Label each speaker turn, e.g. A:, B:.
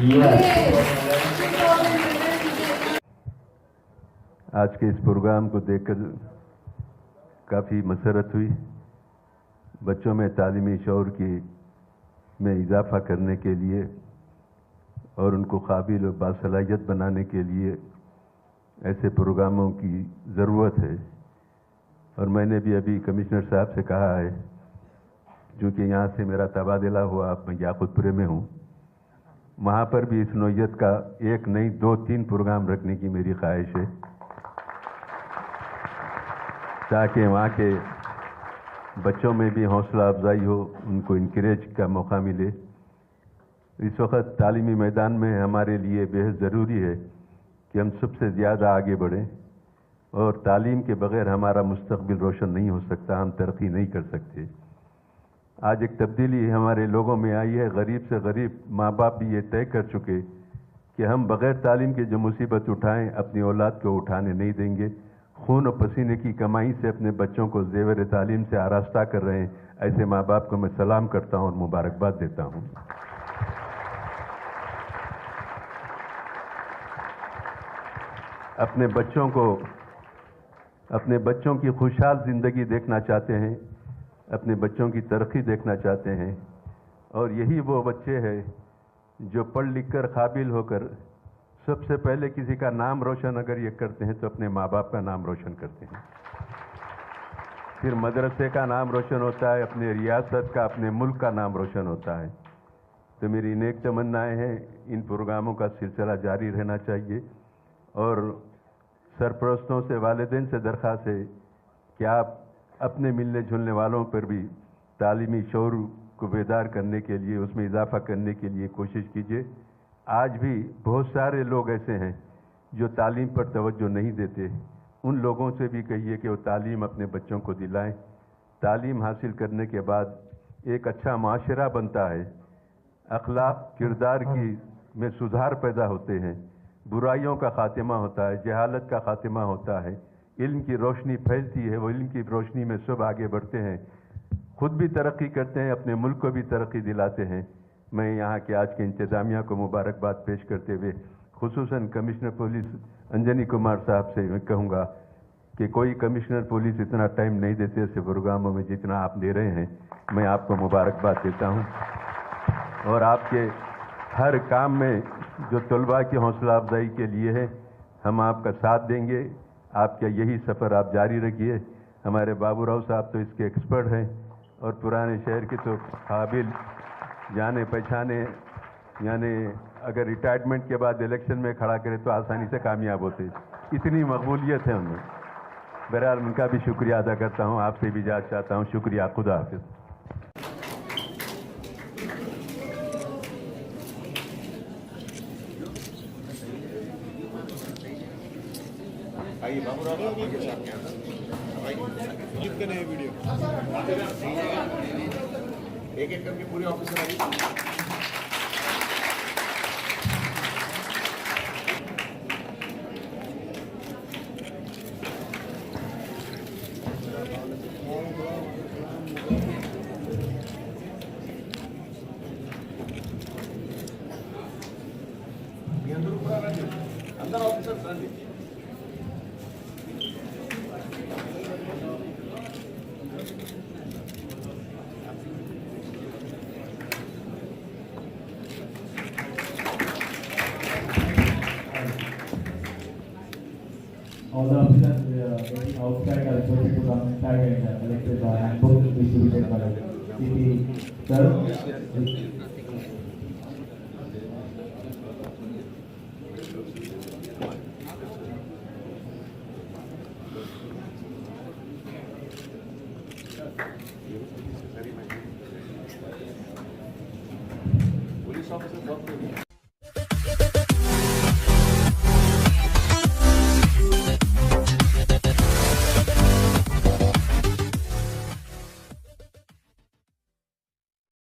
A: आज के इस प्रोग्राम को देखकर काफ़ी मसरत हुई। बच्चों में तालीमी शऊर में इजाफा करने के लिए और उनको काबिल और बासलाहियत बनाने के लिए ऐसे प्रोग्रामों की ज़रूरत है। और मैंने भी अभी कमिश्नर साहब से कहा है, चूँकि यहाँ से मेरा तबादला हुआ, अब मैं याकूतपुरे में हूँ, वहाँ पर भी इस नौइयत का एक नहीं 2-3 प्रोग्राम रखने की मेरी ख्वाहिश है, ताकि वहाँ के बच्चों में भी हौसला अफजाई हो, उनको इनकरेज का मौका मिले। इस वक्त तालीमी मैदान में हमारे लिए बेहद ज़रूरी है कि हम सबसे ज़्यादा आगे बढ़ें, और तालीम के बग़ैर हमारा मुस्तक़बिल रोशन नहीं हो सकता, हम तरक्की नहीं कर सकते। आज एक तब्दीली हमारे लोगों में आई है। गरीब से गरीब माँ बाप भी ये तय कर चुके कि हम बग़ैर तालीम के जो मुसीबत उठाएं, अपनी औलाद को उठाने नहीं देंगे। खून और पसीने की कमाई से अपने बच्चों को ज़ेवर तालीम से आरास्ता कर रहे हैं। ऐसे माँ बाप को मैं सलाम करता हूँ और मुबारकबाद देता हूँ। अपने बच्चों की खुशहाल ज़िंदगी देखना चाहते हैं, अपने बच्चों की तरक्की देखना चाहते हैं, और यही वो बच्चे हैं जो पढ़ लिख कर काबिल होकर सबसे पहले किसी का नाम रोशन अगर ये करते हैं तो अपने माँ बाप का नाम रोशन करते हैं। फिर मदरसे का नाम रोशन होता है, अपने रियासत का, अपने मुल्क का नाम रोशन होता है। तो मेरी नेक तमन्नाएं हैं, इन प्रोग्रामों का सिलसिला जारी रहना चाहिए। और सरपरस्तों से, वालिदैन से दरख्वास्त है कि आप अपने मिलने जुलने वालों पर भी तालीमी शऊर को बेदार करने के लिए, उसमें इजाफा करने के लिए कोशिश कीजिए। आज भी बहुत सारे लोग ऐसे हैं जो तालीम पर तवज्जो नहीं देते। उन लोगों से भी कहिए कि वो तालीम अपने बच्चों को दिलाएं। तालीम हासिल करने के बाद एक अच्छा माशरा बनता है, अखलाक किरदार में सुधार पैदा होते हैं, बुराइयों का खात्मा होता है, जहालत का खात्मा होता है, इल्म की रोशनी फैलती है। वो इल्म की रोशनी में सब आगे बढ़ते हैं, खुद भी तरक्की करते हैं, अपने मुल्क को भी तरक्की दिलाते हैं। मैं यहाँ के आज के इंतज़ामिया को मुबारकबाद पेश करते हुए खुसूसन कमिश्नर पुलिस अंजनी कुमार साहब से मैं कहूँगा कि कोई कमिश्नर पुलिस इतना टाइम नहीं देते ऐसे प्रोग्रामों में जितना आप दे रहे हैं। मैं आपको मुबारकबाद देता हूँ, और आपके हर काम में जो तलबा की हौसला अफजाई के लिए है, हम आपका साथ देंगे। आपका यही सफ़र आप जारी रखिए। हमारे बाबू राव साहब तो इसके एक्सपर्ट हैं, और पुराने शहर के तो काबिल जाने पहचाने, यानी अगर रिटायरमेंट के बाद इलेक्शन में खड़ा करें तो आसानी से कामयाब होते, इतनी मकबूलियत है उनमें। बहरहाल उनका भी शुक्रिया अदा करता हूँ, आपसे भी इजाज़त चाहता हूँ। शुक्रिया, खुदा हाफिज़।
B: आइए बाबू राव, क्लिप करने हैं वीडियो, एक एक करके पूरे ऑफिसर आइए। अंदर ऑफिसर రండి।
C: All the officers waiting outside are supposed to come inside and collect the handbook distributed by CP sir.
B: Police officer बहुत